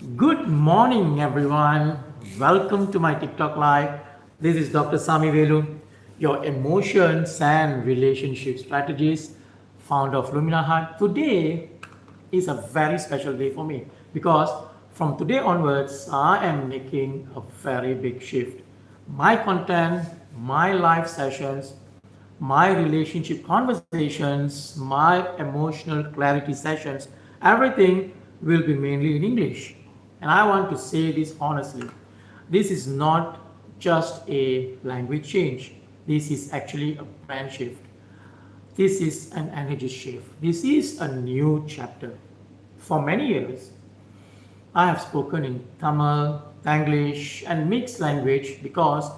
Good morning, everyone. Welcome to my TikTok live. This is Dr. Samy Velu, your emotions and relationship strategist, founder of Lumina Heart. Today is a very special day for me because from today onwards, I am making a very big shift. My content, my live sessions, my relationship conversations, my emotional clarity sessions, everything will be mainly in English. And I want to say this honestly. This is not just a language change. This is actually a brand shift. This is an energy shift. This is a new chapter. For many years, I have spoken in Tamil, English, and mixed language because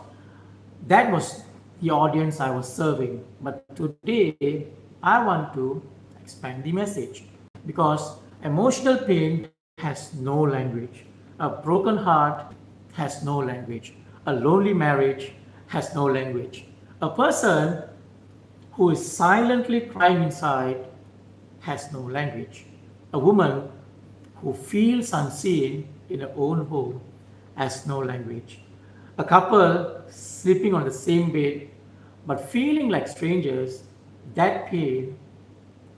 that was the audience I was serving. But today, I want to expand the message because emotional pain has no language. A broken heart has no language. A lonely marriage has no language. A person who is silently crying inside has no language. A woman who feels unseen in her own home has no language. A couple sleeping on the same bed but feeling like strangers, that pain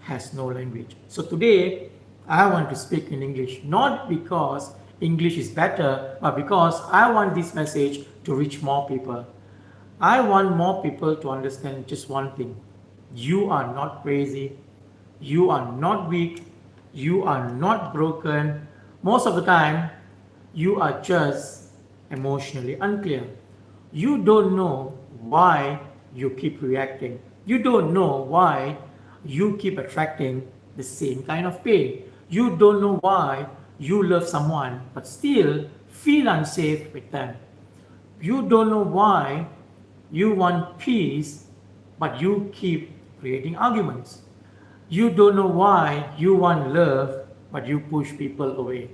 has no language. So today, I want to speak in English, not because English is better, but because I want this message to reach more people. I want more people to understand just one thing. You are not crazy. You are not weak. You are not broken. Most of the time, you are just emotionally unclear. You don't know why you keep reacting. You don't know why you keep attracting the same kind of pain. You don't know why you love someone but still feel unsafe with them. You don't know why you want peace, but you keep creating arguments. You don't know why you want love, but you push people away.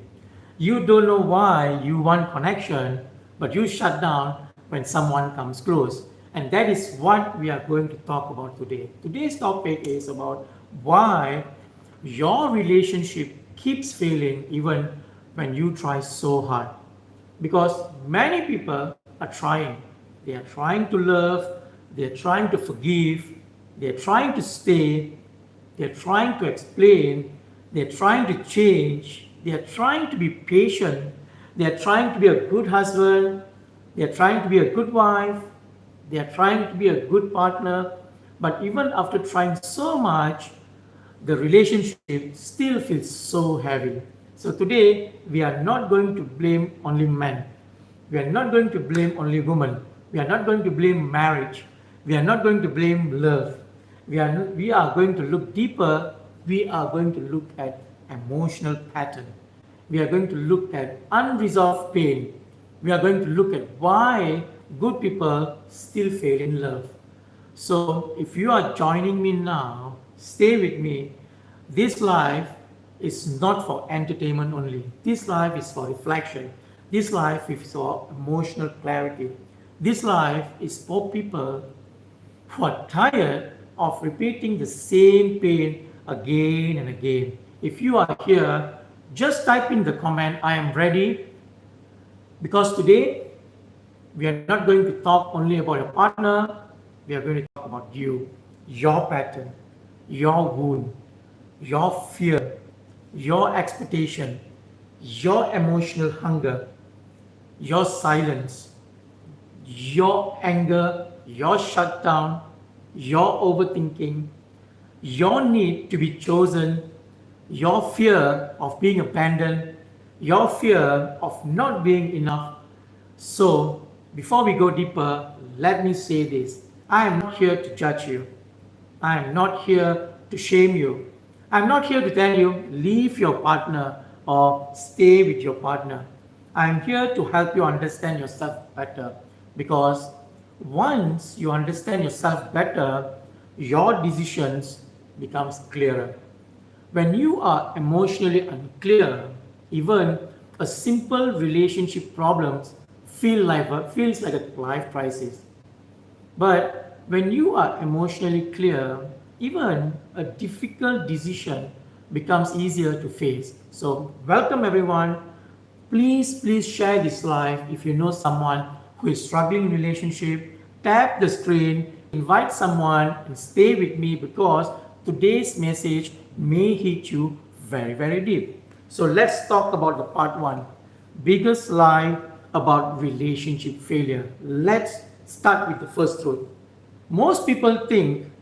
You don't know why you want connection, but you shut down when someone comes close. And that is what we are going to talk about today. Today's topic is about why your relationship keeps failing even when you try so hard. Because many people are trying. They are trying to love, they are trying to forgive, they are trying to stay, they are trying to explain, they are trying to change, they are trying to be patient, they are trying to be a good husband, they are trying to be a good wife, they are trying to be a good partner. But even after trying so much, the relationship still feels so heavy. So today, we are not going to blame only men. We are not going to blame only women. We are not going to blame marriage. We are not going to blame love. We are going to look deeper. We are going to look at emotional pattern. We are going to look at unresolved pain. We are going to look at why good people still fail in love. So, if you are joining me now, stay with me. This life is not for entertainment only. This life is for reflection. This life is for emotional clarity. This life is for people who are tired of repeating the same pain again and again. If you are here, just type in the comment, I am ready, because today we are not going to talk only about your partner, we are going to talk about you, your pattern, your wound, your fear, your expectation, your emotional hunger, your silence, your anger, your shutdown, your overthinking, your need to be chosen, your fear of being abandoned, your fear of not being enough. So, before we go deeper, let me say this. I am not here to judge you. I am not here to shame you. I'm not here to tell you leave your partner or stay with your partner. I'm here to help you understand yourself better, because once you understand yourself better, your decisions becomes clearer. When you are emotionally unclear, even a simple relationship problems feels like a life crisis. But when you are emotionally clear, even a difficult decision becomes easier to face. So, welcome everyone. Please share this live. If you know someone who is struggling in relationship, tap the screen, invite someone and stay with me because today's message may hit you very deep. So let's talk about the part 1. Biggest lie about relationship failure. Let's start with the first truth. Most people think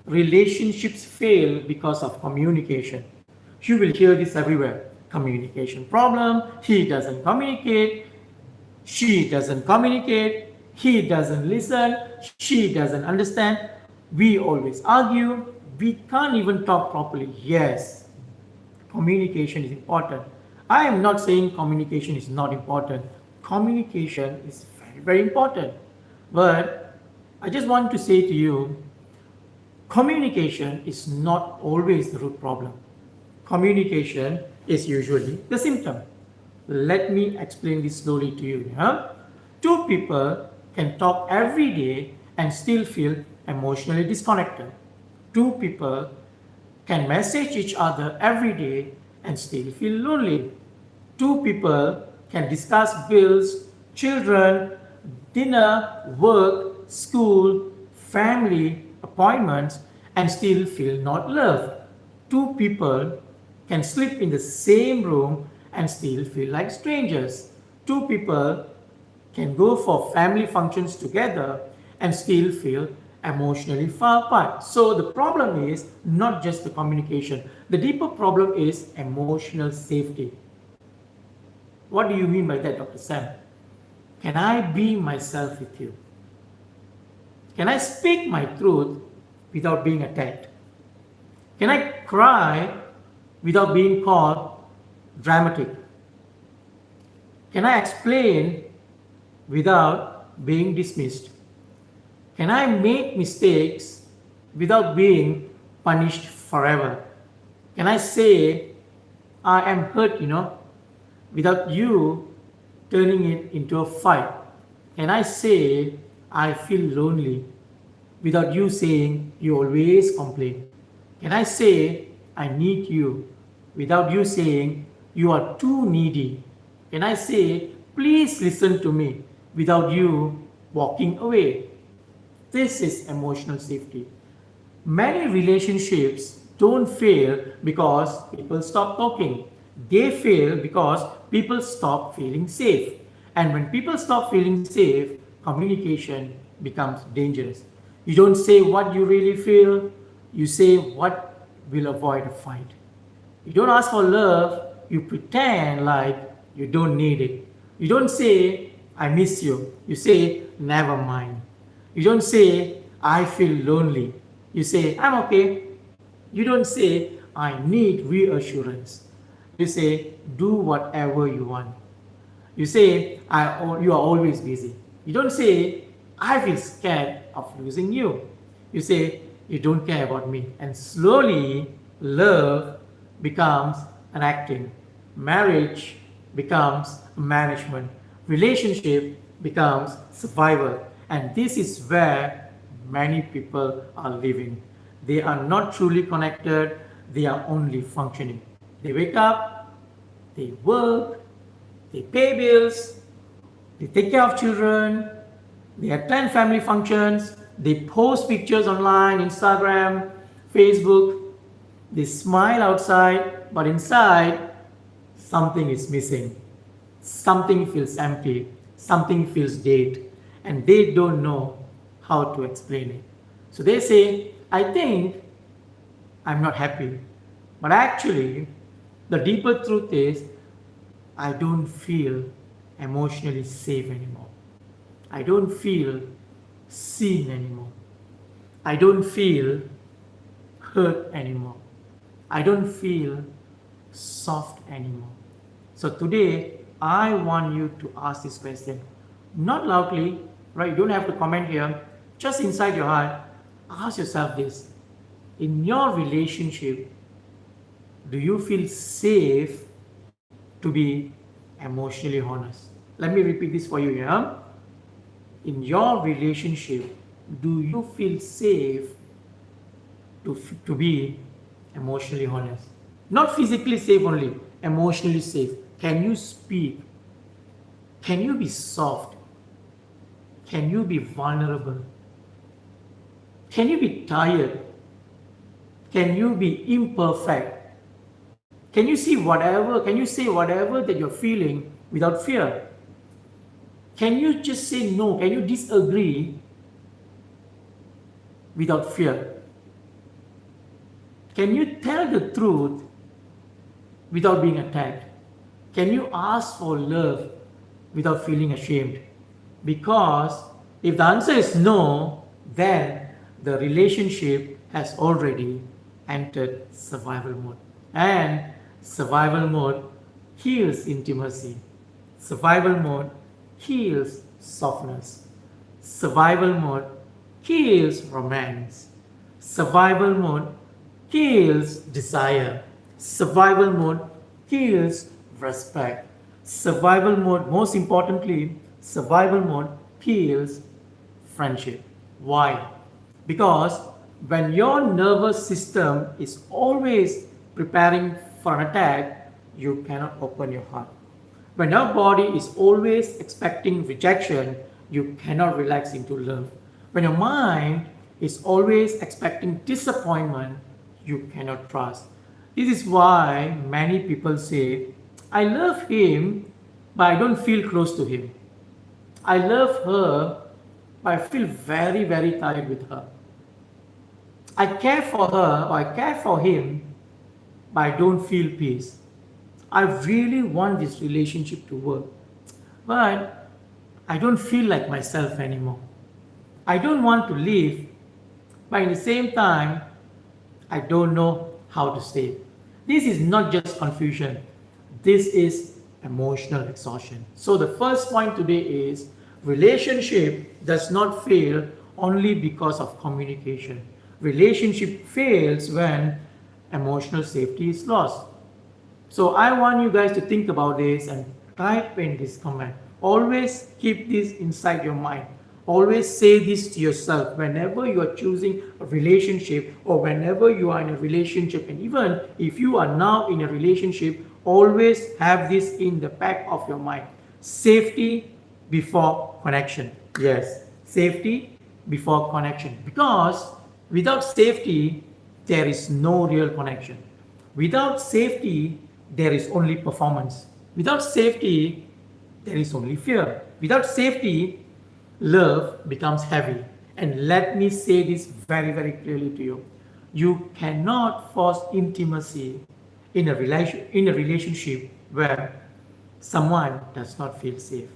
relationships fail because of communication. You will hear this everywhere. Communication problem, he doesn't communicate, she doesn't communicate, he doesn't listen, she doesn't understand. We always argue, we can't even talk properly. Yes, communication is important. I am not saying communication is not important. Communication is very important. But I just want to say to you, communication is not always the root problem. Communication is usually the symptom. Let me explain this slowly to you. Two people can talk every day and still feel emotionally disconnected. Two people can message each other every day and still feel lonely. Two people can discuss bills, children, dinner, work, school, family, appointments, and still feel not loved. Two people can sleep in the same room and still feel like strangers. Two people can go for family functions together and still feel emotionally far apart. So the problem is not just the communication. The deeper problem is emotional safety. What do you mean by that, Dr. Sam? Can I be myself with you? Can I speak my truth without being attacked? Can I cry without being called dramatic? Can I explain without being dismissed? Can I make mistakes without being punished forever? Can I say, I am hurt, without you turning it into a fight? Can I say, I feel lonely without you saying you always complain? Can I say, I need you without you saying you are too needy? Can I say, please listen to me without you walking away? This is emotional safety. Many relationships don't fail because people stop talking. They fail because people stop feeling safe. And when people stop feeling safe, communication becomes dangerous. You don't say what you really feel, you say what will avoid a fight. You don't ask for love, you pretend like you don't need it. You don't say, I miss you. You say, never mind. You don't say, I feel lonely. You say, I'm okay. You don't say, I need reassurance. You say, do whatever you want. You say, you are always busy. You don't say, I feel scared of losing you. You say, you don't care about me. And slowly, love becomes an acting. Marriage becomes management. Relationship becomes survival. And this is where many people are living. They are not truly connected. They are only functioning. They wake up, they work, they pay bills, they take care of children, they attend family functions, they post pictures online, Instagram, Facebook, they smile outside, but inside, something is missing. Something feels empty, something feels dead, and they don't know how to explain it. So they say, I think I'm not happy, but actually, the deeper truth is, I don't feel emotionally safe anymore. I don't feel seen anymore. I don't feel hurt anymore. I don't feel soft anymore. So today, I want you to ask this question. Not loudly, right? You don't have to comment here. Just inside your heart, ask yourself this. In your relationship, do you feel safe to be emotionally honest? Let me repeat this for you, yeah? In your relationship, do you feel safe to be emotionally honest? Not physically safe only, emotionally safe. Can you speak Can you be soft? Can you be vulnerable? Can you be tired? Can you be imperfect? Can you see whatever, can you say whatever that you're feeling without fear? Can you just say no? Can you disagree without fear? Can you tell the truth without being attacked? Can you ask for love without feeling ashamed? Because if the answer is no, then the relationship has already entered survival mode. And survival mode heals intimacy. Survival mode heals softness. Survival mode kills romance. Survival mode kills desire. Survival mode kills respect. Survival mode, most importantly, survival mode kills friendship. Why? Because when your nervous system is always preparing for an attack, you cannot open your heart. When your body is always expecting rejection, you cannot relax into love. When your mind is always expecting disappointment, you cannot trust. This is why many people say, I love him, but I don't feel close to him. I love her, but I feel very, very tired with her. I care for her or I care for him, but I don't feel peace. I really want this relationship to work, but I don't feel like myself anymore. I don't want to leave, but at the same time, I don't know how to stay. This is not just confusion. This is emotional exhaustion. So the first point today is relationship does not fail only because of communication. Relationship fails when emotional safety is lost. So I want you guys to think about this and type in this comment. Always keep this inside your mind. Always say this to yourself whenever you are choosing a relationship or whenever you are in a relationship. And even if you are now in a relationship, always have this in the back of your mind. Safety before connection. Yes, safety before connection. Because without safety, there is no real connection. Without safety, there is only performance. Without safety, there is only fear. Without safety, love becomes heavy. And let me say this very, very clearly to you. You cannot force intimacy in a relationship where someone does not feel safe.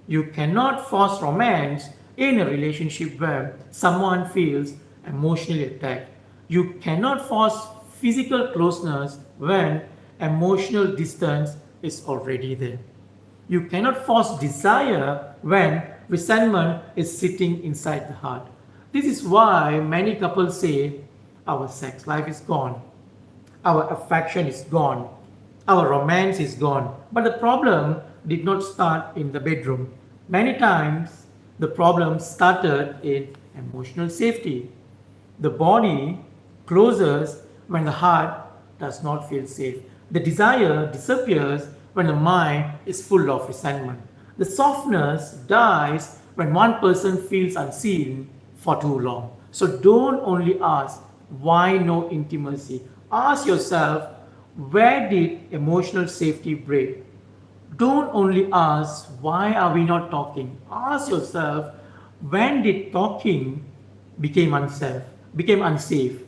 You cannot force romance in a relationship where someone feels emotionally attacked. You cannot force physical closeness when emotional distance is already there. You cannot force desire when resentment is sitting inside the heart. This is why many couples say our sex life is gone, our affection is gone, our romance is gone. But the problem did not start in the bedroom. Many times, the problem started in emotional safety. The body closes when the heart does not feel safe. The desire disappears when the mind is full of resentment. The softness dies when one person feels unseen for too long. So don't only ask, why no intimacy? Ask yourself, where did emotional safety break? Don't only ask, why are we not talking? Ask yourself, when did talking became unsafe?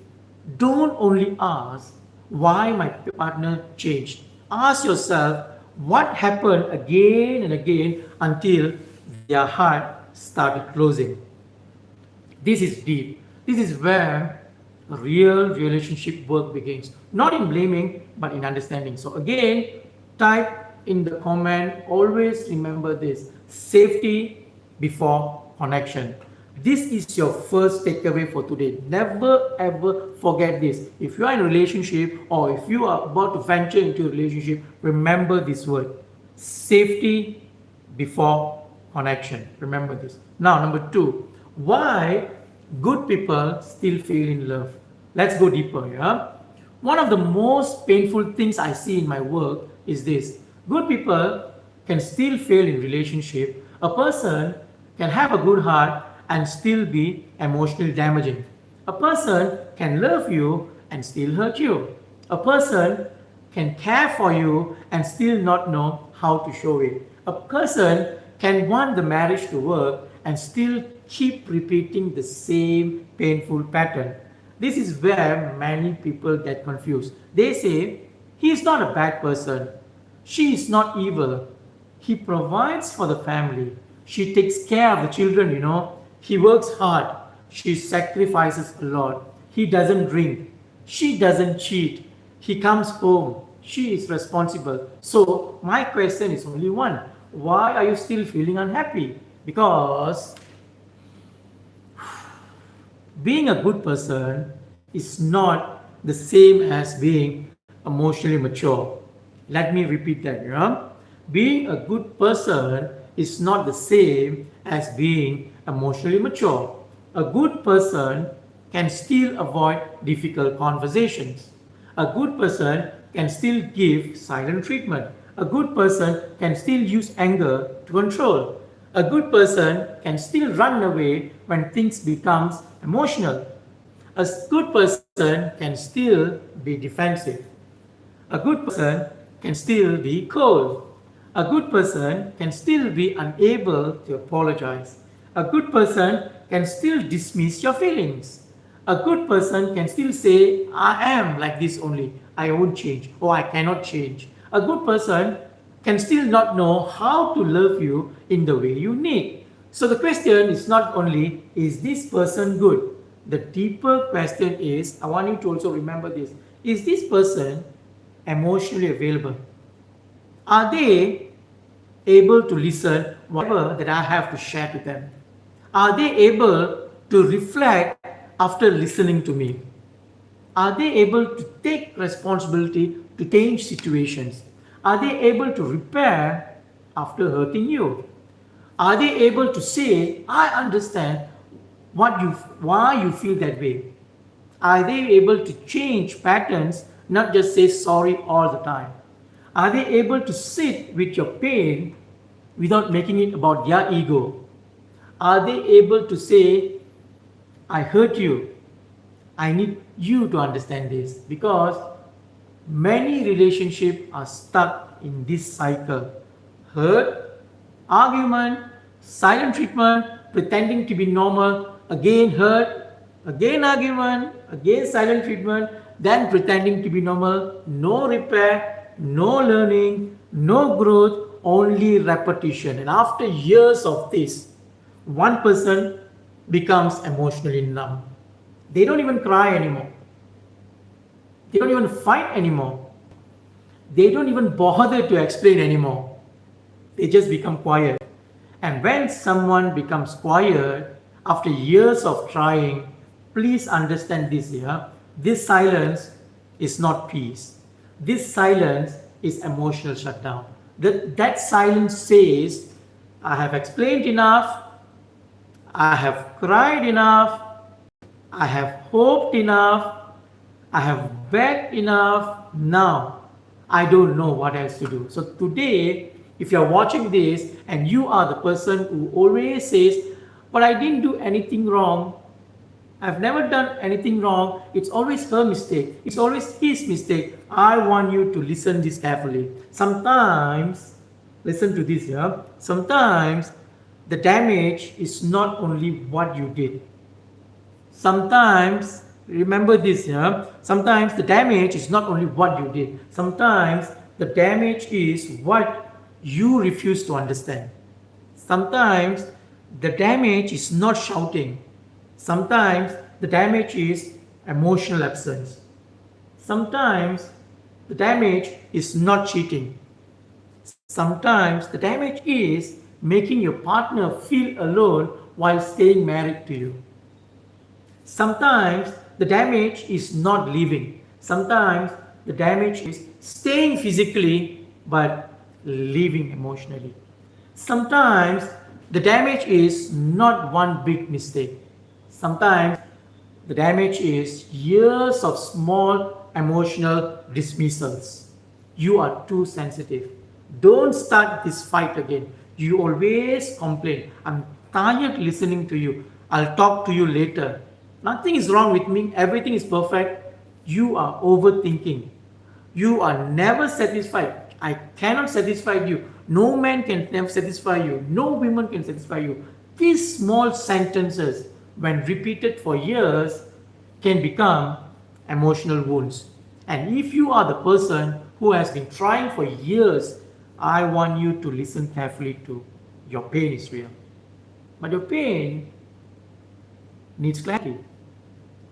Don't only ask, why my partner changed. Ask yourself, what happened again and again until their heart started closing. This is deep. This is where real relationship work begins. Not in blaming, but in understanding. So again, type in the comment, always remember this: safety before connection. This is your first takeaway for today. Never ever forget this. If you are in a relationship or if you are about to venture into a relationship, remember this word: safety before connection. Remember this. Now, number 2, why good people still fail in love. Let's go deeper. Yeah. One of the most painful things I see in my work is this: good people can still fail in relationship. A person can have a good heart and still be emotionally damaging. A person can love you and still hurt you. A person can care for you and still not know how to show it. A person can want the marriage to work and still keep repeating the same painful pattern. This is where many people get confused. They say, he is not a bad person. She is not evil. He provides for the family. She takes care of the children. He works hard. She sacrifices a lot. He doesn't drink. She doesn't cheat. He comes home. She is responsible. So my question is only one. Why are you still feeling unhappy? Because being a good person is not the same as being emotionally mature. Let me repeat that. Being a good person is not the same as being emotionally mature. A good person can still avoid difficult conversations. A good person can still give silent treatment. A good person can still use anger to control. A good person can still run away when things becomes emotional. A good person can still be defensive. A good person can still be cold. A good person can still be unable to apologize. A good person can still dismiss your feelings. A good person can still say, I am like this only. I won't change or I cannot change. A good person can still not know how to love you in the way you need. So the question is not only, is this person good? The deeper question is, I want you to also remember this, is this person emotionally available? Are they able to listen whatever that I have to share to them? Are they able to reflect after listening to me? Are they able to take responsibility to change situations? Are they able to repair after hurting you? Are they able to say, I understand why you feel that way? Are they able to change patterns, not just say sorry all the time? Are they able to sit with your pain without making it about their ego? Are they able to say, I hurt you. I need you to understand this, because many relationships are stuck in this cycle. Hurt, argument, silent treatment, pretending to be normal, again hurt, again argument, again silent treatment, then pretending to be normal, no repair, no learning, no growth, only repetition. And after years of this, one person becomes emotionally numb. They don't even cry anymore. They don't even fight anymore. They don't even bother to explain anymore. They just become quiet. And when someone becomes quiet after years of trying, please understand this here. This silence is not peace. This silence is emotional shutdown. That silence says, I have explained enough, I have cried enough, I have hoped enough, I have begged enough. Now I don't know what else to do. So today, if you are watching this and you are the person who always says, but I didn't do anything wrong, I've never done anything wrong, it's always her mistake, it's always his mistake, I want you to listen this carefully. Sometimes, listen to this here, sometimes the damage is not only what you did. Sometimes, remember this here, sometimes the damage is not only what you did. Sometimes the damage is what you refuse to understand. Sometimes the damage is not shouting. Sometimes the damage is emotional absence. Sometimes the damage is not cheating. Sometimes the damage is making your partner feel alone while staying married to you. Sometimes the damage is not leaving. Sometimes the damage is staying physically but leaving emotionally. Sometimes the damage is not one big mistake. Sometimes the damage is years of small emotional dismissals. You are too sensitive. Don't start this fight again. You always complain. I'm tired listening to you. I'll talk to you later. Nothing is wrong with me. Everything is perfect. You are overthinking. You are never satisfied. I cannot satisfy you. No man can never satisfy you. No woman can satisfy you. These small sentences, when repeated for years, can become emotional wounds. And if you are the person who has been trying for years, I want you to listen carefully to your pain is real. But your pain needs clarity.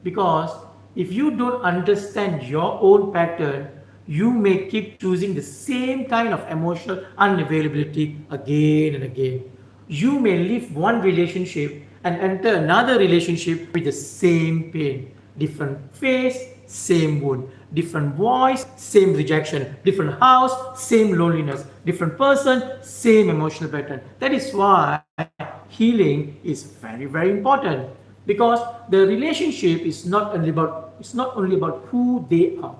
Because if you don't understand your own pattern, you may keep choosing the same kind of emotional unavailability again and again. You may leave one relationship and enter another relationship with the same pain. Different face, same wound. Different voice, same rejection. Different house, same loneliness. Different person, same emotional pattern. That is why healing is very, very important. Because the relationship is not only about who they are.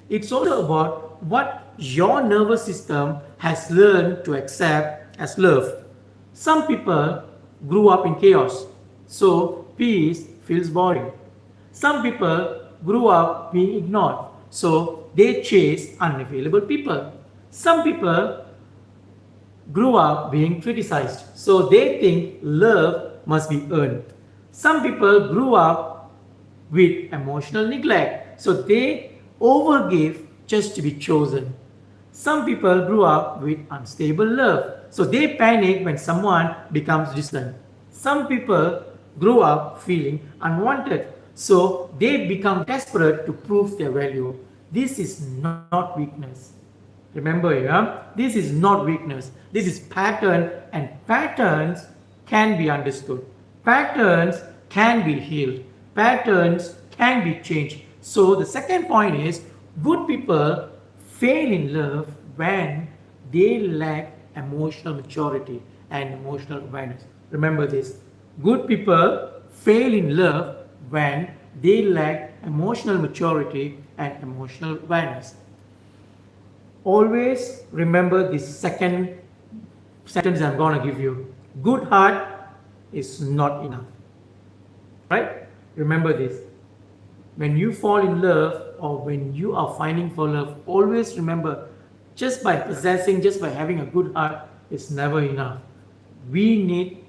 It's also about what your nervous system has learned to accept as love. Some people grew up in chaos, so peace feels boring. Some people grew up being ignored, so they chase unavailable people. Some people grew up being criticized, so they think love must be earned. Some people grew up with emotional neglect, so they overgave just to be chosen. Some people grew up with unstable love, so they panic when someone becomes distant. Some people grow up feeling unwanted, so they become desperate to prove their value. This is not weakness. Remember, yeah? This is not weakness. This is pattern, and patterns can be understood. Patterns can be healed. Patterns can be changed. So the second point is good people fail in love when they lack emotional maturity and emotional awareness. Remember this. Good people fail in love when they lack emotional maturity and emotional awareness. Always remember this second sentence I'm going to give you. Good heart is not enough. Right? Remember this. When you fall in love or when you are finding for love, always remember just by possessing, just by having a good heart is never enough. We need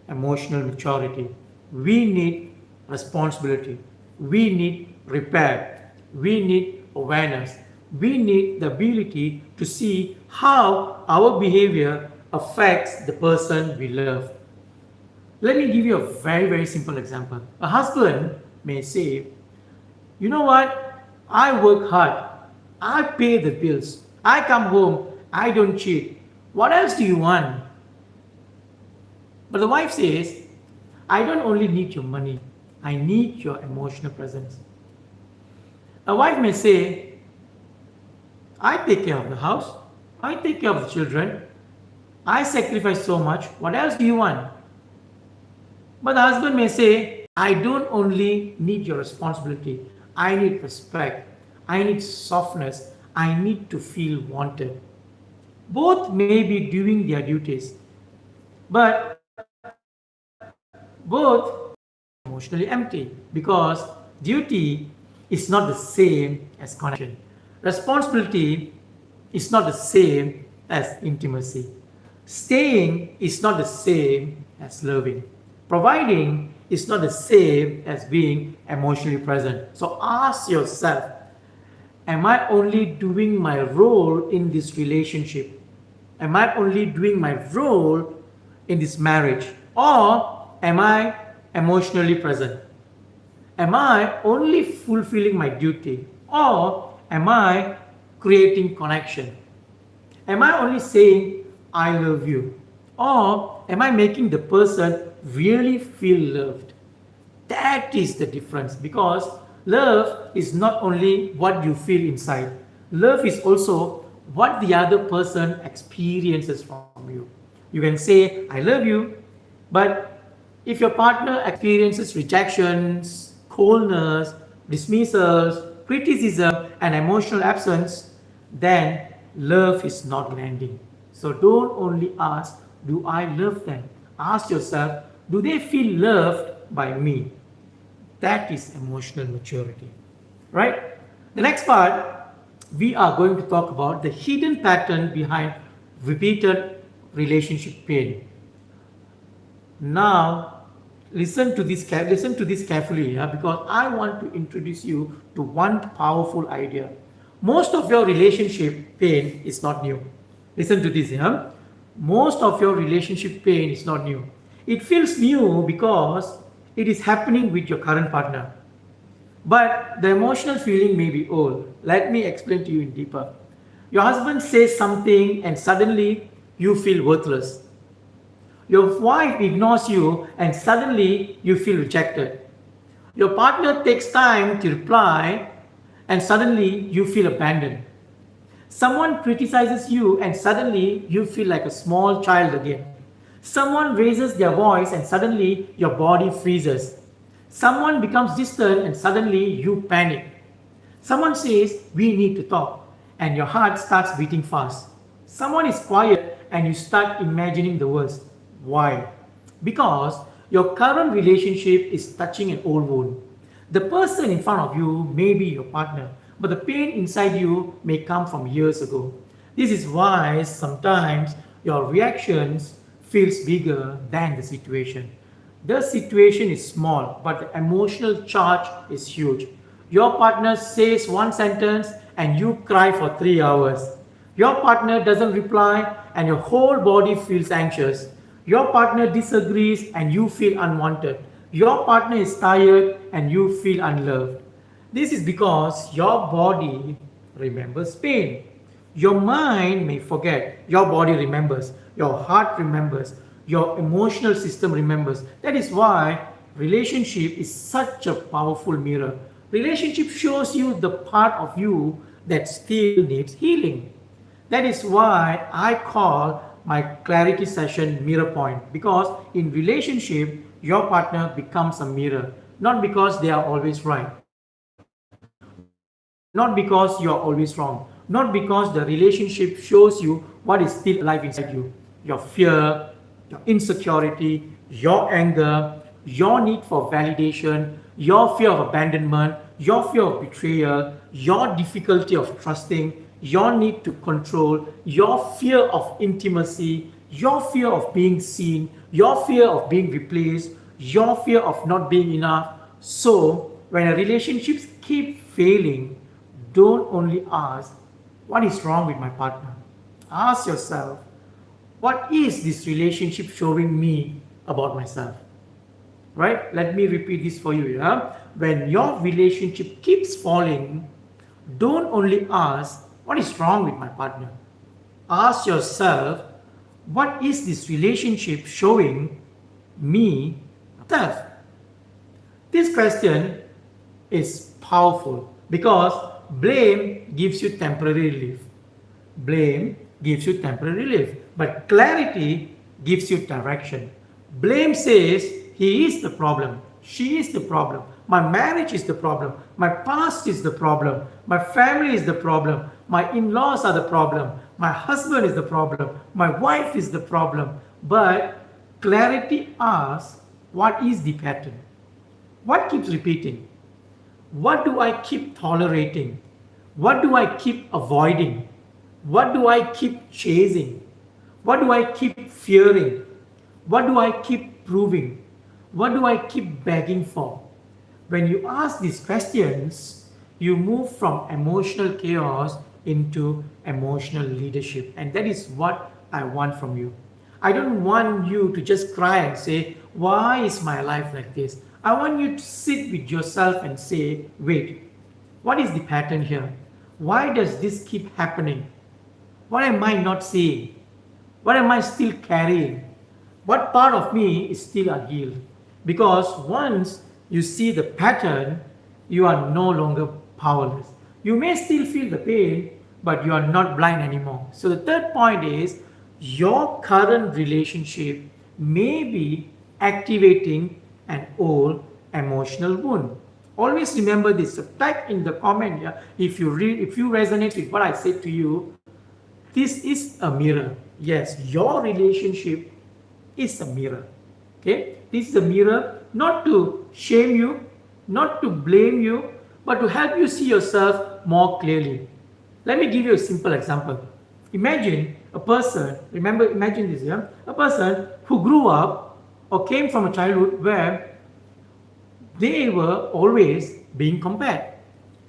emotional maturity. We need responsibility. We need repair. We need awareness. We need the ability to see how our behavior affects the person we love. Let me give you a very, very simple example. A husband may say, you know what? I work hard. I pay the bills. I come home. I don't cheat. What else do you want? But the wife says, I don't only need your money. I need your emotional presence. A wife may say, I take care of the house. I take care of the children. I sacrifice so much. What else do you want? But the husband may say, I don't only need your responsibility. I need respect. I need softness. I need to feel wanted. Both may be doing their duties, but both emotionally empty because duty is not the same as connection. Responsibility is not the same as intimacy. Staying is not the same as loving. Providing is not the same as being emotionally present. So ask yourself, am I only doing my role in this relationship? Am I only doing my role in this marriage? Or am I emotionally present? Am I only fulfilling my duty? Or am I creating connection? Am I only saying, I love you? Or am I making the person really feel loved? That is the difference, because love is not only what you feel inside. Love is also what the other person experiences from you. You can say, I love you, but if your partner experiences rejections, coldness, dismissals, criticism, and emotional absence, then love is not landing. So don't only ask, do I love them? Ask yourself, do they feel loved by me? That is emotional maturity, right? The next part, we are going to talk about the hidden pattern behind repeated relationship pain. Now, listen to this carefully, because I want to introduce you to one powerful idea. Most of your relationship pain is not new. Listen to this, yeah. Most of your relationship pain is not new. It feels new because it is happening with your current partner. But the emotional feeling may be old. Let me explain to you in deeper. Your husband says something and suddenly you feel worthless. Your wife ignores you and suddenly you feel rejected. Your partner takes time to reply and suddenly you feel abandoned. Someone criticizes you and suddenly you feel like a small child again. Someone raises their voice and suddenly your body freezes. Someone becomes distant and suddenly you panic. Someone says, we need to talk, and your heart starts beating fast. Someone is quiet and you start imagining the worst. Why? Because your current relationship is touching an old wound. The person in front of you may be your partner, but the pain inside you may come from years ago. This is why sometimes your reactions feels bigger than the situation. The situation is small, but the emotional charge is huge. Your partner says one sentence and you cry for 3 hours. Your partner doesn't reply and your whole body feels anxious. Your partner disagrees and you feel unwanted. Your partner is tired and you feel unloved. This is because your body remembers pain. Your mind may forget, your body remembers, your heart remembers, your emotional system remembers. That is why relationship is such a powerful mirror. Relationship shows you the part of you that still needs healing. That is why I call my clarity session mirror point, because in relationship your partner becomes a mirror, not because they are always right, not because you are always wrong, not because the relationship shows you what is still alive inside you. Your fear, your insecurity, your anger, your need for validation, your fear of abandonment, your fear of betrayal, your difficulty of trusting, your need to control, your fear of intimacy, your fear of being seen, your fear of being replaced, your fear of not being enough. So, when a relationships keep failing, don't only ask, what is wrong with my partner? Ask yourself, what is this relationship showing me about myself? Right? Let me repeat this for you. Yeah? When your relationship keeps falling, don't only ask, what is wrong with my partner? Ask yourself, what is this relationship showing me myself? This question is powerful because blame gives you temporary relief. Blame gives you temporary relief, but clarity gives you direction. Blame says, he is the problem, she is the problem, my marriage is the problem, my past is the problem, my family is the problem, my in laws are the problem, my husband is the problem, my wife is the problem. But clarity asks, what is the pattern? What keeps repeating? What do I keep tolerating? What do I keep avoiding? What do I keep chasing? What do I keep fearing? What do I keep proving? What do I keep begging for? When you ask these questions, you move from emotional chaos into emotional leadership. And that is what I want from you. I don't want you to just cry and say, why is my life like this? I want you to sit with yourself and say, wait, what is the pattern here? Why does this keep happening? What am I not seeing? What am I still carrying? What part of me is still unhealed? Because once you see the pattern, you are no longer powerless. You may still feel the pain, but you are not blind anymore. So the third point is, your current relationship may be activating an old emotional wound. Always remember this. So type in the comment, if you resonate with what I said to you. This is a mirror. Yes, your relationship is a mirror. Okay, this is a mirror not to shame you, not to blame you, but to help you see yourself more clearly. Let me give you a simple example. Imagine a person, imagine this, yeah? A person who grew up or came from a childhood where they were always being compared.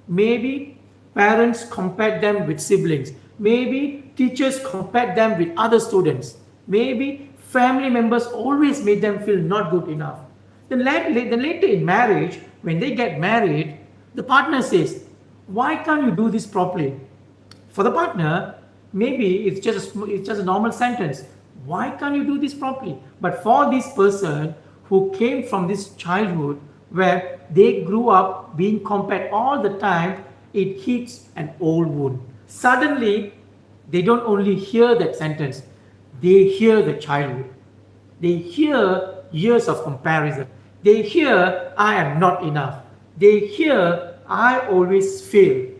Maybe parents compared them with siblings. Maybe teachers compared them with other students. Maybe family members always made them feel not good enough. Then later in marriage, when they get married, the partner says, "Why can't you do this properly?" For the partner, maybe it's just a normal sentence. Why can't you do this properly? But for this person who came from this childhood where they grew up being compared all the time, it hits an old wound. Suddenly, they don't only hear that sentence, they hear the childhood. They hear years of comparison. They hear, "I am not enough." They hear, "I always fail."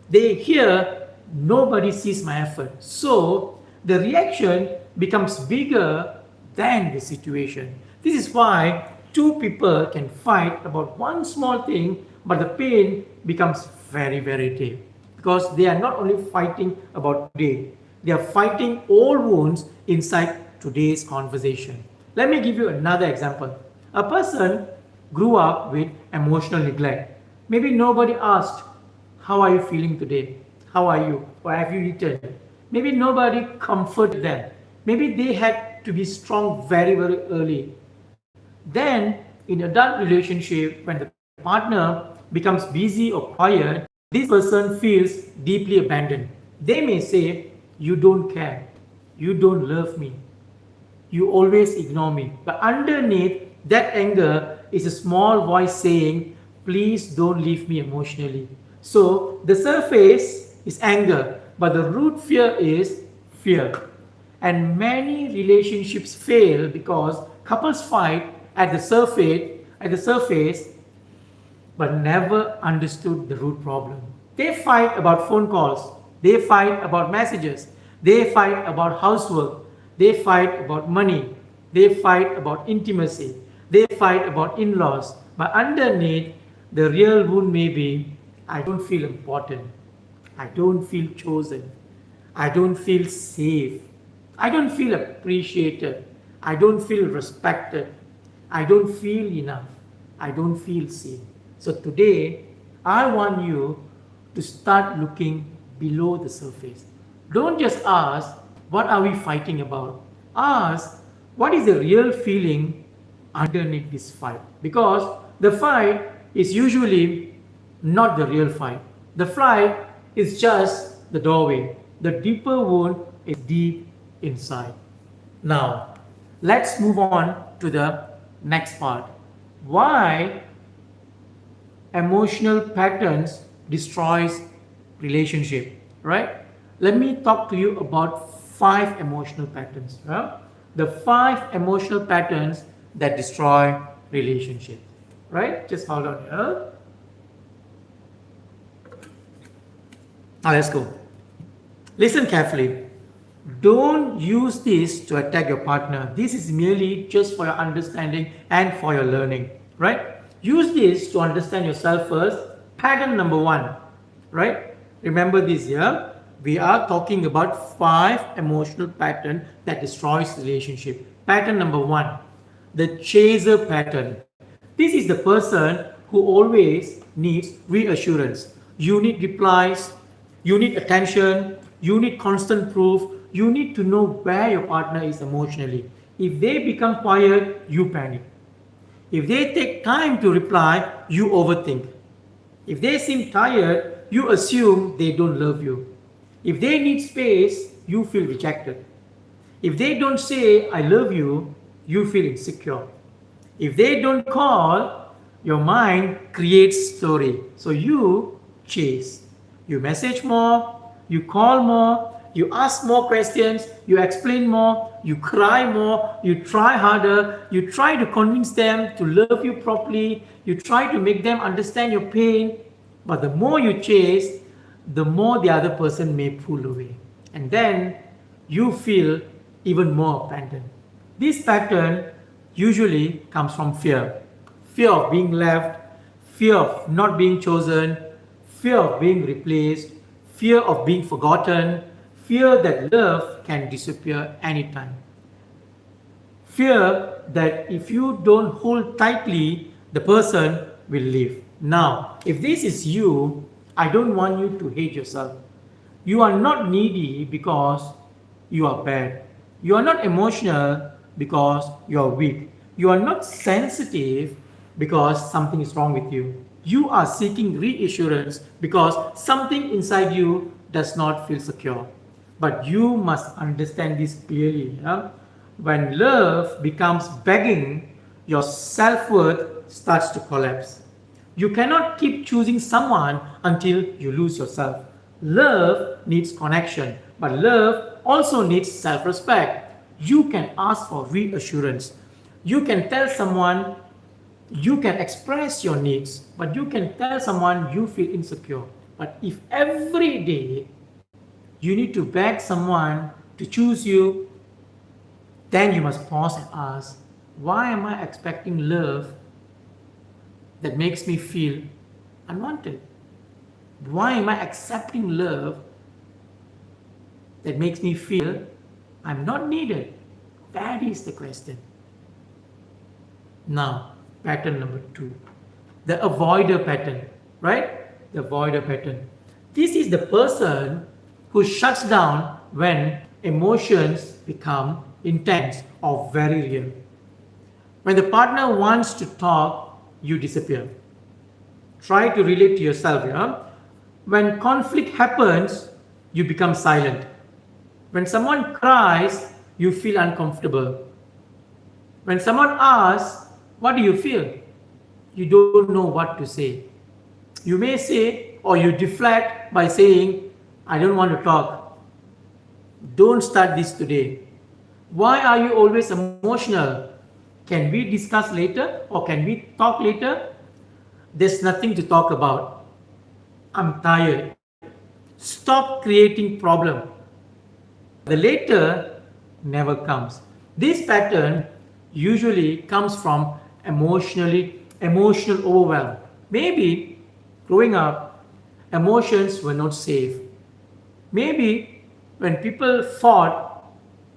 They hear, "Nobody sees my effort." So the reaction becomes bigger than the situation. This is why two people can fight about one small thing, but the pain becomes very, very deep. Because they are not only fighting about today, they are fighting old wounds inside today's conversation. Let me give you another example. A person grew up with emotional neglect. Maybe nobody asked, "How are you feeling today? How are you? Or have you eaten?" Maybe nobody comforted them. Maybe they had to be strong very, very early. Then, in adult relationship, when the partner becomes busy or quiet, this person feels deeply abandoned. They may say, "You don't care. You don't love me. You always ignore me." But underneath that anger is a small voice saying, "Please don't leave me emotionally." So the surface is anger, but the root fear is fear. And many relationships fail because couples fight at the surface, but never understood the root problem. They fight about phone calls, they fight about messages, they fight about housework, they fight about money, they fight about intimacy, they fight about in laws. But underneath, the real wound may be, "I don't feel important, I don't feel chosen, I don't feel safe, I don't feel appreciated, I don't feel respected, I don't feel enough, I don't feel seen." So today, I want you to start looking below the surface. Don't just ask, "What are we fighting about?" Ask, "What is the real feeling underneath this fight?" Because the fight is usually not the real fight. The fight is just the doorway. The deeper wound is deep inside. Now, let's move on to the next part. Why emotional patterns destroys relationship, right? Let me talk to you about 5 emotional patterns. The 5 emotional patterns that destroy relationship, right? Just hold on here. Now let's go. Listen carefully. Don't use this to attack your partner. This is merely just for your understanding and for your learning, right? Use this to understand yourself first. Pattern number 1, right? Remember this here. We are talking about 5 emotional patterns that destroys relationship. Pattern number 1, the chaser pattern. This is the person who always needs reassurance. You need replies, you need attention, you need constant proof, you need to know where your partner is emotionally. If they become quiet, you panic. If they take time to reply, you overthink. If they seem tired, you assume they don't love you. If they need space, you feel rejected. If they don't say, "I love you," you feel insecure. If they don't call, your mind creates story. So you chase. You message more, you call more, you ask more questions, you explain more, you cry more, you try harder, you try to convince them to love you properly, you try to make them understand your pain. But the more you chase, the more the other person may pull away. And then you feel even more abandoned. This pattern usually comes from fear. Fear of being left, fear of not being chosen, fear of being replaced, fear of being forgotten, fear that love can disappear anytime. Fear that if you don't hold tightly, the person will leave. Now, if this is you, I don't want you to hate yourself. You are not needy because you are bad. You are not emotional because you are weak. You are not sensitive because something is wrong with you. You are seeking reassurance because something inside you does not feel secure. But you must understand this clearly. Yeah? When love becomes begging, your self worth starts to collapse. You cannot keep choosing someone until you lose yourself. Love needs connection, but love also needs self respect. You can ask for reassurance. You can tell someone, you can express your needs, but you can tell someone you feel insecure. But if every day you need to beg someone to choose you, then you must pause and ask, why am I expecting love that makes me feel unwanted? Why am I accepting love that makes me feel I'm not needed? That is the question. Now, pattern number 2, the avoider pattern, right? The avoider pattern. This is the person who shuts down when emotions become intense or very real. When the partner wants to talk, you disappear. Try to relate to yourself, yeah? When conflict happens, you become silent. When someone cries, you feel uncomfortable. When someone asks, what do you feel? You don't know what to say. You may say, or you deflect by saying, I don't want to talk. Don't start this today. Why are you always emotional? Can we discuss later or can we talk later? There's nothing to talk about. I'm tired. Stop creating problem. The later never comes. This pattern usually comes from emotional overwhelm. Maybe growing up, emotions were not safe. Maybe when people fought,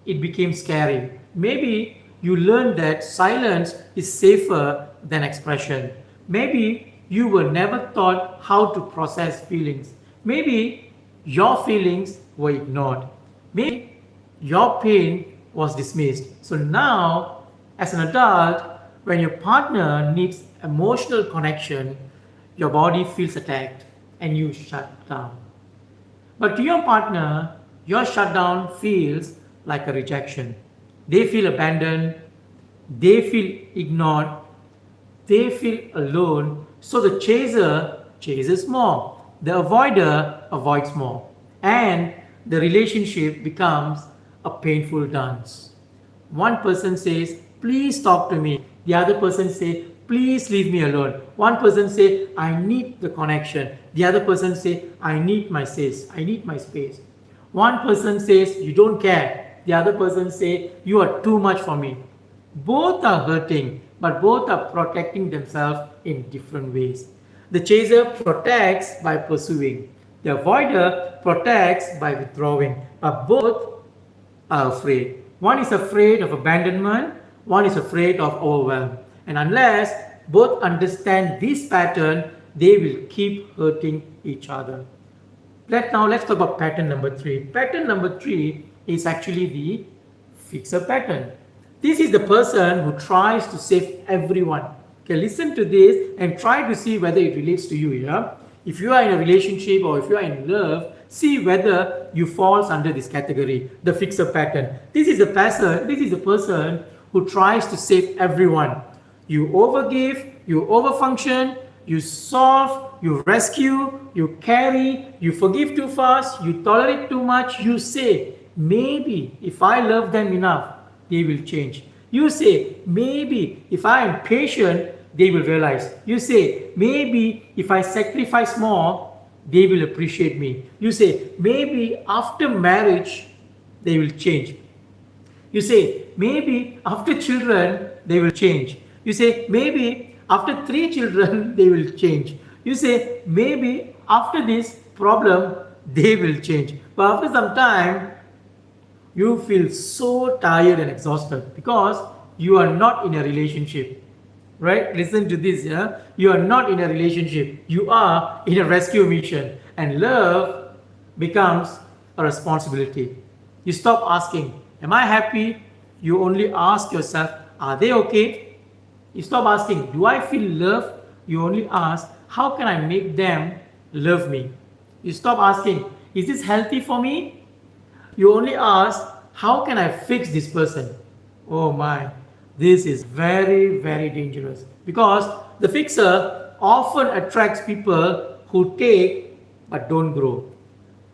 it became scary. Maybe you learned that silence is safer than expression. Maybe you were never taught how to process feelings. Maybe your feelings were ignored. Maybe your pain was dismissed. So now, as an adult, when your partner needs emotional connection, your body feels attacked and you shut down. But to your partner, your shutdown feels like a rejection. They feel abandoned, they feel ignored, they feel alone. So the chaser chases more, the avoider avoids more, and the relationship becomes a painful dance. One person says, please talk to me. The other person says, please leave me alone. One person says, I need the connection. The other person says, I need my space. I need my space. One person says, you don't care. The other person says, you are too much for me. Both are hurting, but both are protecting themselves in different ways. The chaser protects by pursuing. The avoider protects by withdrawing. But both are afraid. One is afraid of abandonment, one is afraid of overwhelm. And unless both understand this pattern, they will keep hurting each other. Let's talk about pattern number 3. Pattern number 3 is actually the fixer pattern. This is the person who tries to save everyone. Okay, listen to this and try to see whether it relates to you. Yeah? If you are in a relationship or if you are in love, see whether you falls under this category, the fixer pattern. This is the person who tries to save everyone. You overgive, you overfunction, you solve, you rescue, you carry, you forgive too fast, you tolerate too much, you say, maybe if I love them enough, they will change. You say, maybe if I am patient, they will realize. You say, maybe if I sacrifice more, they will appreciate me. You say, maybe after marriage, they will change. You say, maybe after children, they will change. You say, maybe after 3 children, they will change. You say, maybe after this problem, they will change. But after some time, you feel so tired and exhausted because you are not in a relationship. Right? Listen to this, yeah? You are not in a relationship. You are in a rescue mission. And love becomes a responsibility. You stop asking, am I happy? You only ask yourself, are they okay? You stop asking, do I feel loved? You only ask, how can I make them love me? You stop asking, is this healthy for me? You only ask, how can I fix this person? Oh my, this is very, very dangerous because the fixer often attracts people who take but don't grow.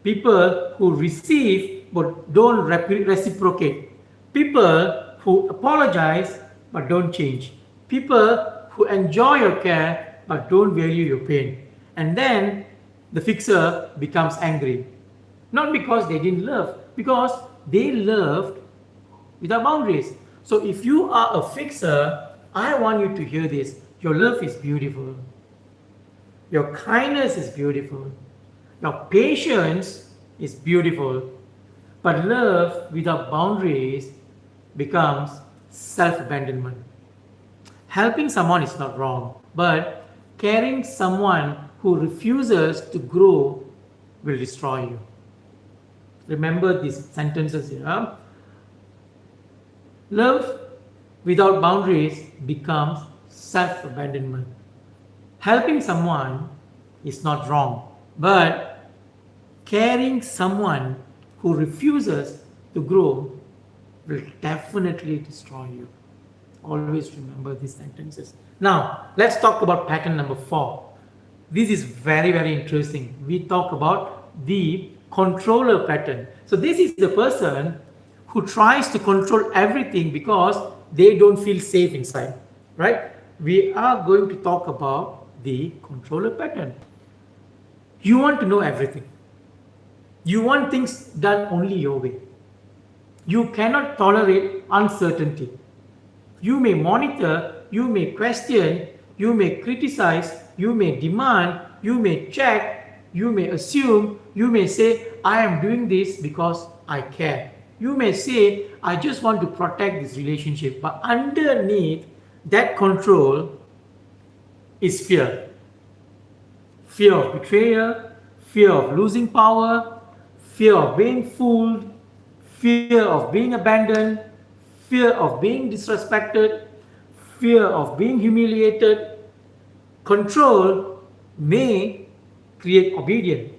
People who receive but don't reciprocate. People who apologize but don't change. People who enjoy your care but don't value your pain. And then the fixer becomes angry. Not because they didn't love, because they loved without boundaries. So if you are a fixer, I want you to hear this. Your love is beautiful. Your kindness is beautiful. Your patience is beautiful. But love without boundaries becomes self-abandonment. Helping someone is not wrong, but caring someone who refuses to grow will destroy you. Remember these sentences here. Love without boundaries becomes self-abandonment. Helping someone is not wrong, but caring someone who refuses to grow will definitely destroy you. Always remember these sentences. Now, let's talk about pattern number 4. This is very, very interesting. We talk about the controller pattern. So this is the person who tries to control everything because they don't feel safe inside, right? We are going to talk about the controller pattern. You want to know everything. You want things done only your way. You cannot tolerate uncertainty. You may monitor, you may question, you may criticize, you may demand, you may check, you may assume, you may say, I am doing this because I care. You may say, I just want to protect this relationship. But underneath that control is fear. Fear of betrayal, fear of losing power, fear of being fooled, fear of being abandoned, fear of being disrespected, fear of being humiliated. Control may create obedience,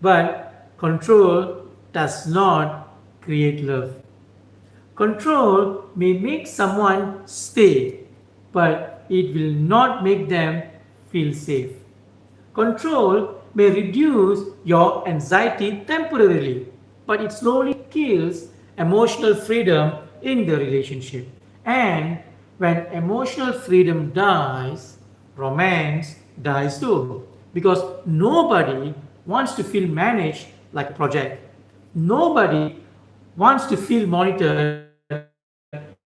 but control does not create love. Control may make someone stay, but it will not make them feel safe. Control may reduce your anxiety temporarily, but it slowly kills emotional freedom in the relationship. And when emotional freedom dies, romance dies too. Because nobody wants to feel managed like a project. Nobody wants to feel monitored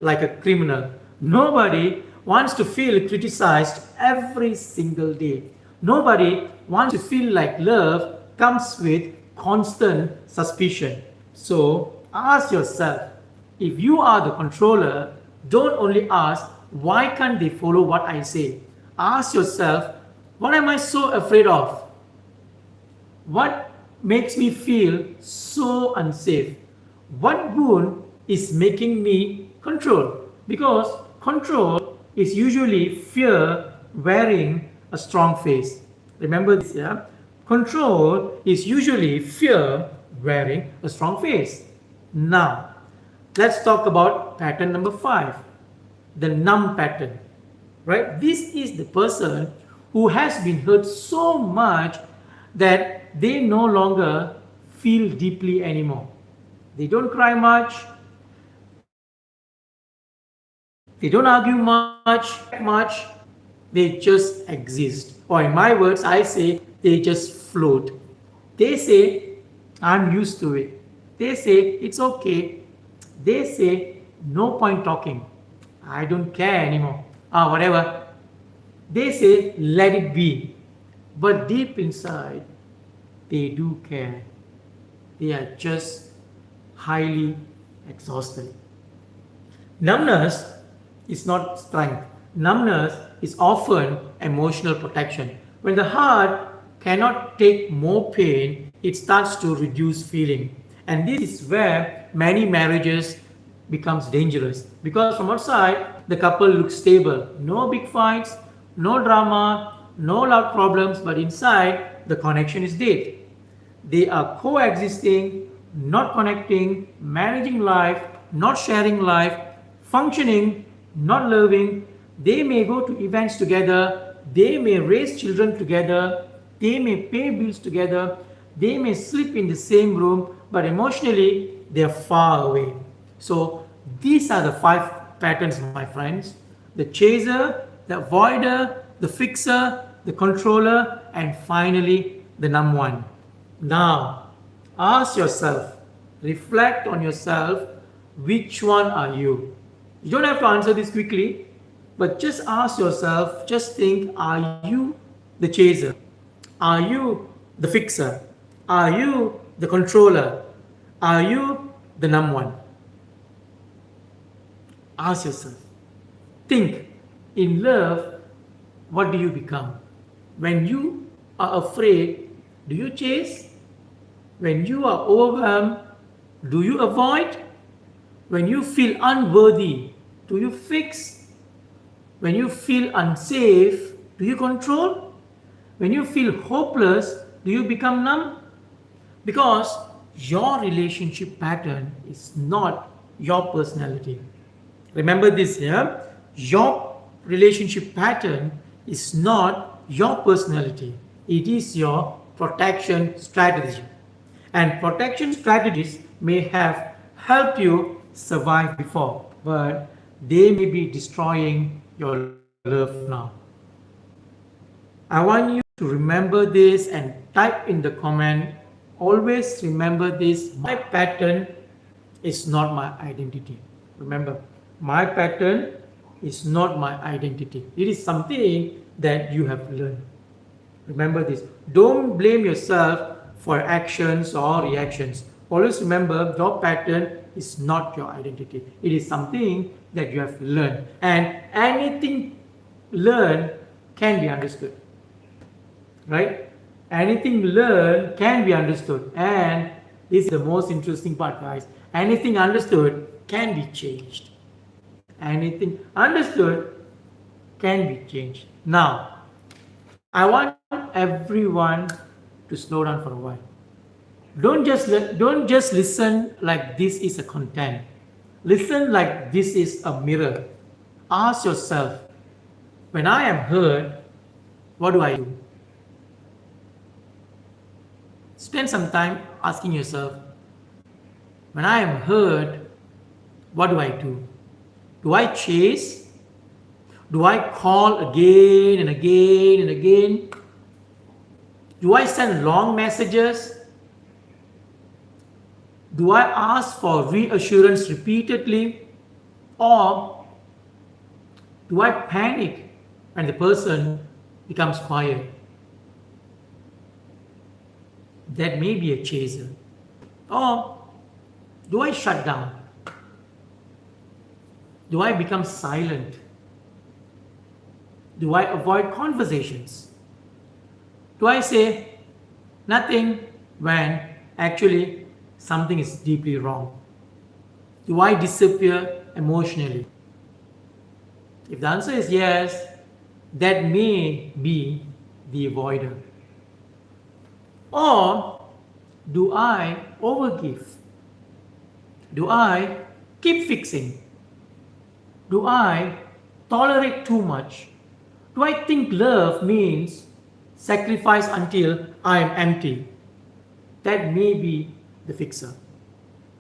like a criminal. Nobody wants to feel criticized every single day. Nobody wants to feel like love comes with constant suspicion. So ask yourself, if you are the controller, don't only ask, why can't they follow what I say? Ask yourself, what am I so afraid of? What makes me feel so unsafe? What wound is making me control? Because control is usually fear wearing a strong face. Remember this, yeah? Control is usually fear wearing a strong face. Now, let's talk about pattern number 5, the numb pattern. Right? This is the person who has been hurt so much that they no longer feel deeply anymore. They don't cry much. They don't argue much. They just exist. Or in my words, I say they just float. They say, I'm used to it. They say, it's okay. They say, no point talking. I don't care anymore. Whatever. They say, let it be. But deep inside, they do care. They are just highly exhausted. Numbness is not strength. Numbness is often emotional protection. When the heart cannot take more pain, it starts to reduce feeling. And this is where many marriages becomes dangerous. Because from outside, the couple looks stable. No big fights, no drama, no loud problems, but inside, the connection is dead. They are coexisting, not connecting, managing life, not sharing life, functioning, not loving. They may go to events together, they may raise children together, they may pay bills together, they may sleep in the same room, but emotionally they are far away. So these are the 5 patterns, my friends: the chaser, the avoider, the fixer, the controller, and finally the numb one. Now, ask yourself, reflect on yourself, which one are you? You don't have to answer this quickly, but just ask yourself, just think, are you the chaser? Are you the fixer? Are you the controller? Are you the numb one? Ask yourself. Think, in love, what do you become? When you are afraid, do you chase? When you are overwhelmed, do you avoid? When you feel unworthy, do you fix? When you feel unsafe, do you control? When you feel hopeless, do you become numb? Because your relationship pattern is not your personality. Remember this here. Your relationship pattern is not your personality. It is your protection strategy. And protection strategies may have helped you survive before, but they may be destroying your love now. I want you to remember this and type in the comment. Always remember this: my pattern is not my identity. Remember, my pattern is not my identity. It is something that you have learned. Remember this. Don't blame yourself for actions or reactions. Always remember, your pattern is not your identity. It is something that you have learned. And anything learned can be understood. Right? Anything learned can be understood. And this is the most interesting part, guys. Anything understood can be changed. Anything understood can be changed. Now, I want everyone to slow down for a while. Don't just listen like this is a content. Listen like this is a mirror. Ask yourself, when I am hurt, what do I do? Spend some time asking yourself, when I am hurt, what do I do? Do I chase? Do I call again and again and again? Do I send long messages? Do I ask for reassurance repeatedly? Or do I panic when the person becomes quiet? That may be a chaser. Or do I shut down? Do I become silent? Do I avoid conversations? Do I say nothing when actually something is deeply wrong? Do I disappear emotionally? If the answer is yes, that may be the avoider. Or do I overgive? Do I keep fixing? Do I tolerate too much? Do I think love means sacrifice until I am empty? That may be the fixer.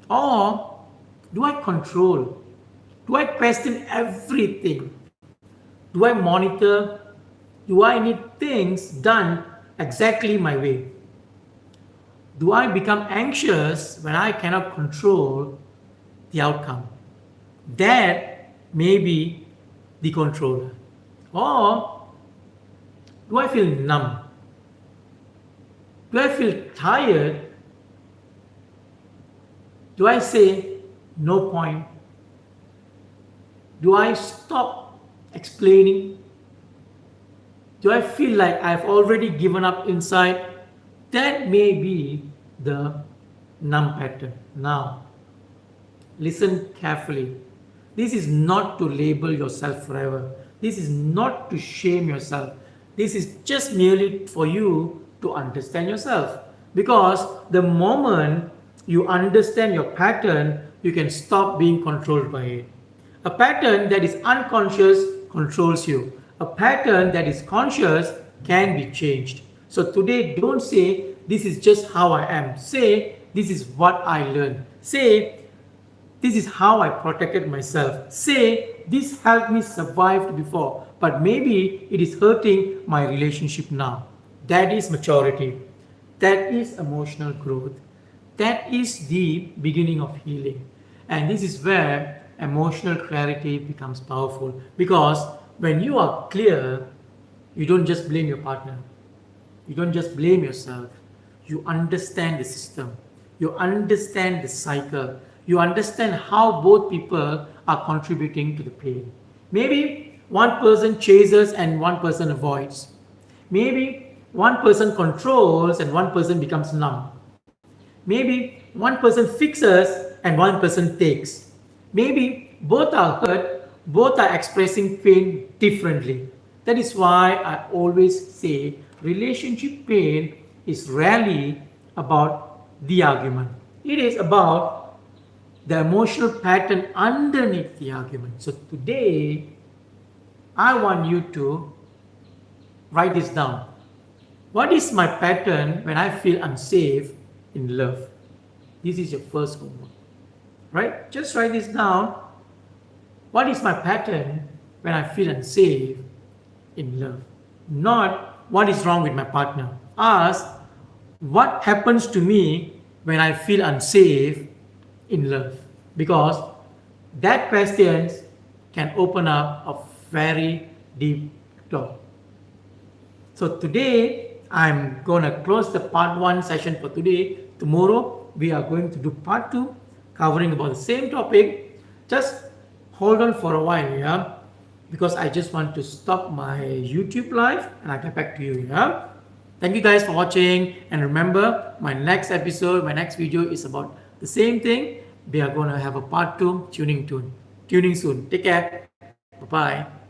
Or do I control? Do I question everything? Do I monitor? Do I need things done exactly my way? Do I become anxious when I cannot control the outcome? That may be the controller. Or do I feel numb? Do I feel tired? Do I say no point? Do I stop explaining? Do I feel like I've already given up inside? That may be the numb pattern. Now, listen carefully. This is not to label yourself forever. This is not to shame yourself. This is just merely for you to understand yourself. Because the moment you understand your pattern, you can stop being controlled by it. A pattern that is unconscious controls you. A pattern that is conscious can be changed. So today, don't say, this is just how I am. Say, this is what I learned. Say, this is how I protected myself. Say, this helped me survive before, but maybe it is hurting my relationship now. That is maturity. That is emotional growth. That is the beginning of healing. And this is where emotional clarity becomes powerful. Because when you are clear, you don't just blame your partner. You don't just blame yourself. You understand the system. You understand the cycle. You understand how both people are contributing to the pain. Maybe one person chases and one person avoids. Maybe one person controls and one person becomes numb. Maybe one person fixes and one person takes. Maybe both are hurt, both are expressing pain differently. That is why I always say relationship pain is rarely about the argument. It is about the emotional pattern underneath the argument. So today, I want you to write this down. What is my pattern when I feel unsafe in love? This is your first homework, right? Just write this down. What is my pattern when I feel unsafe in love? Not what is wrong with my partner. Ask what happens to me when I feel unsafe in love, because that question can open up a very deep door. So today I'm gonna close the part 1 session for today. Tomorrow we are going to do part 2 covering about the same topic. Just hold on for a while, yeah, because I just want to stop my YouTube live and I'll get back to you, yeah. Thank you guys for watching, and remember, my next episode, my next video is about the same thing. We are going to have a part 2 tuning soon. Take care. Bye-bye.